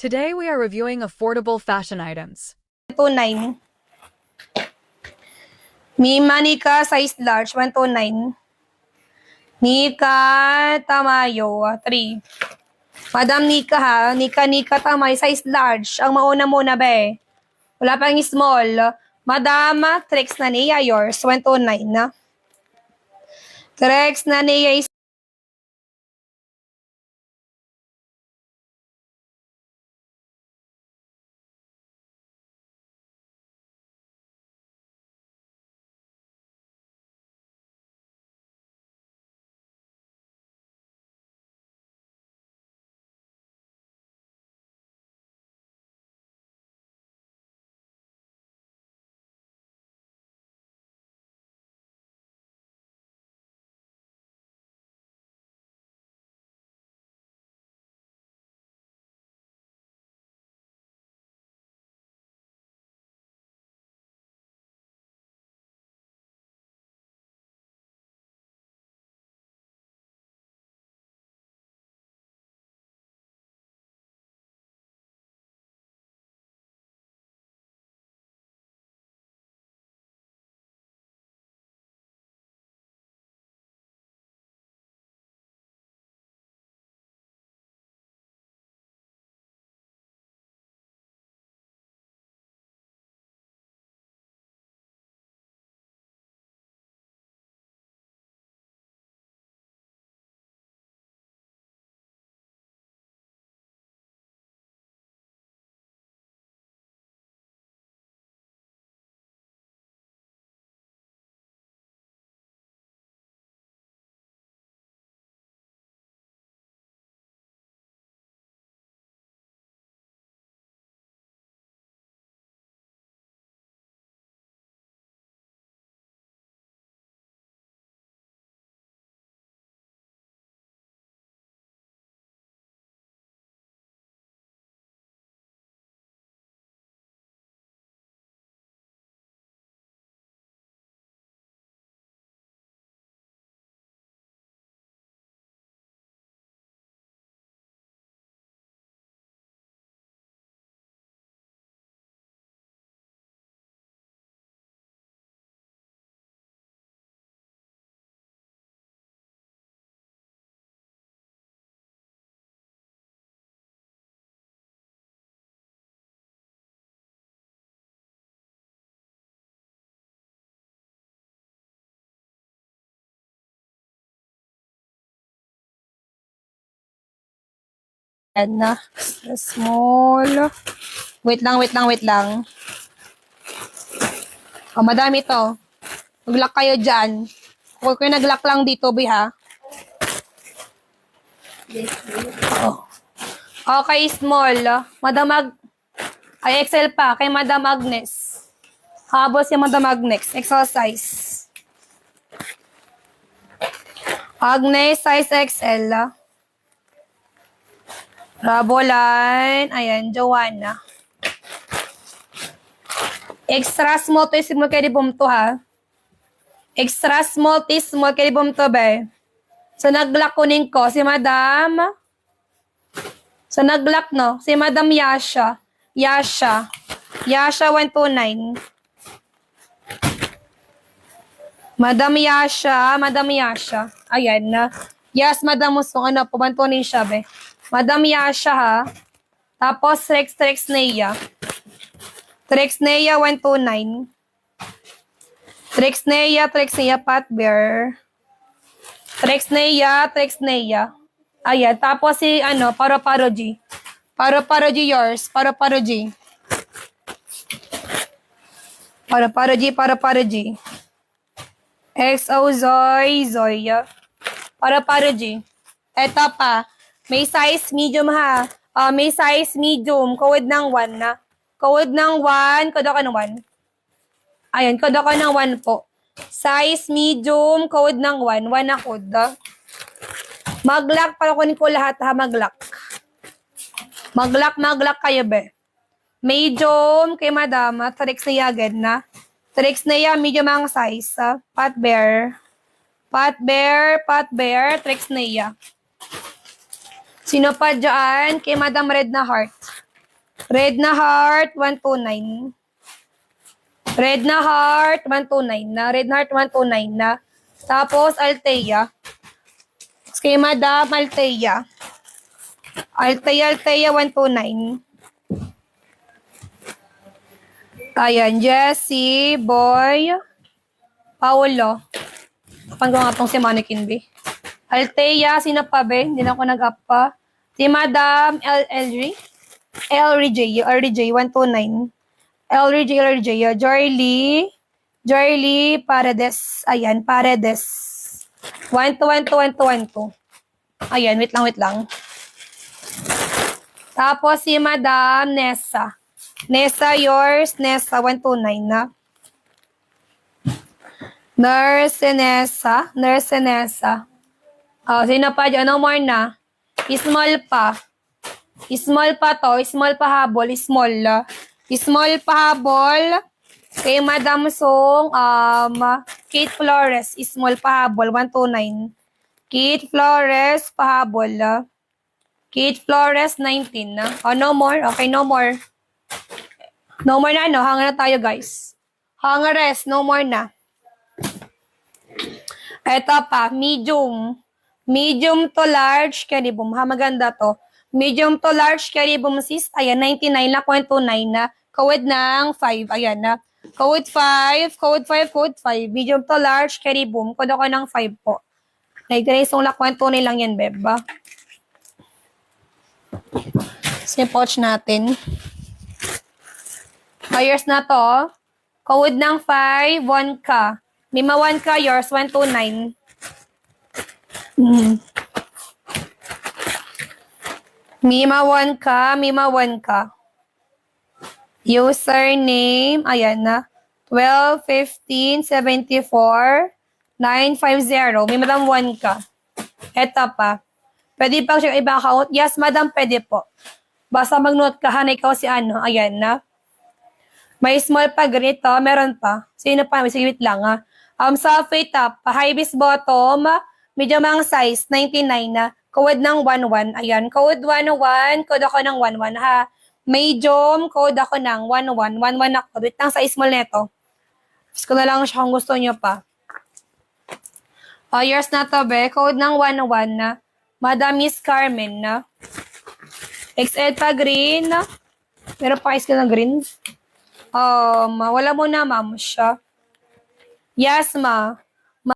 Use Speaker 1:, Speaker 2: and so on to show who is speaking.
Speaker 1: Today we are reviewing affordable fashion items.
Speaker 2: 129. Mima Nika size large, 129. Nika Tamayo, 3. Madam Nika ha, Nika Tamayo, size large. Ang mauna muna be. Wala pang small. Madam Trex na niya, yours, 129 na. Trex na niya is yan na. Small. Wait lang. Oh, madami to. Mag-lock kayo dyan. Huwag kayo nag-lock lang dito, boy, ha? Oh. Okay, small. Ay, XL pa. Kay Madam Agnes. Habol si Madam Agnes. XL size. Agnes, size XL. Raboline. Ayan, Joanna. Extra small to small kay di bumto, ha? Extra small to small kay di bumto, be. So, nag-lock kunin ko si Madam. So, nag-lock, no? Si Madam Yasha. Yasha 129. Madam Yasha. Ayan na. Yes, Madam Musong. Ano, pumantunin siya, be. Madam Yasha, ha? Tapos, Trex Nea. Trex Nea 129. Trex Nea, Pat Bear. Trex Nea. Ayan, tapos si, Paro G. Paro G yours. Paro G. Paro G. XO Zoya. Paro G. Eto pa. May size medium, ha. May size medium. Code ng 1 na. Code ng 1. Code ako ng 1. Ayan, code ako ng 1 po. Size medium. Code ng 1. 1 na code. Mag-lock. Para kunin ko lahat, ha. Mag-lock. Mag-lock kayo, be. Medium kay Madam. Trex Nea agad na. Trex Nea, medium ang size. Pat Bear. Trex Nea. Sino pa dyan? Kay Madam Red na Heart. Red na heart, 129. Red na heart, 129 na. Red na heart, 129 na. Tapos, Althea. Kay Madam Althea. Althea, 129. Ayan, Jessie, Boy, Paulo. Kapan ko nga itong si Mannequin B. Althea, sino pa ba? Hindi na ako nag-up pa. Si Madam LRJ, 129. LRJ, Jorly, Paredes. Ayan, Paredes. 1-2. Ayan, wait lang. Tapos si Madam Nessa. Nessa, yours. Nessa, 129 na. Nurse Nessa. Sino pa dyan? No more na. Small pa to. Small pa habol. Small pa habol. Kay Madam Song, Kate Flores. Small pa habol. 129. Kate Flores, pahabol. Kate Flores, 19 na. No more? Okay, no more. No more na, no? Hanga na tayo, guys. Hanga rest, no more na. Eto pa, medium. Medium to large, caribum. Maganda to. Medium to large, caribum sis. Ayan, 99 na, 0.29 na. Code ng 5. Ayan na. Code 5. Medium to large, caribum. Code ako ng 5 po. Nag-trace yung lakwento nilang yan, beba. Sipotch natin. Years na to. Code ng 5, 1K. Mima 1K, yours, 129. Mima 1K. Username, ayan na. 121574 950. May madam 1K. Eto pa. Pwede pang siya iba account? Yes, madam, pwede po. Basta mag-note ka, na ikaw si ano. Ayan na. May small pa ganito. Meron pa. Sino pa? Sige, wait lang ha. Sulfate top. High-vis bottom. Medium ang size. 99 na. Code ng 11. Ayan. Code 11. Code ako ng 11 ha. Medium. Code ako ng 11. 11 ako. Wait lang sa small neto. Gusto ko na lang siya kung gusto nyo pa. Yours na to, be. Code ng 11 na. Madam Miss Carmen na. XL pa green. Meron pa ice na green. Wala mo na, ma'am siya. Yes, ma.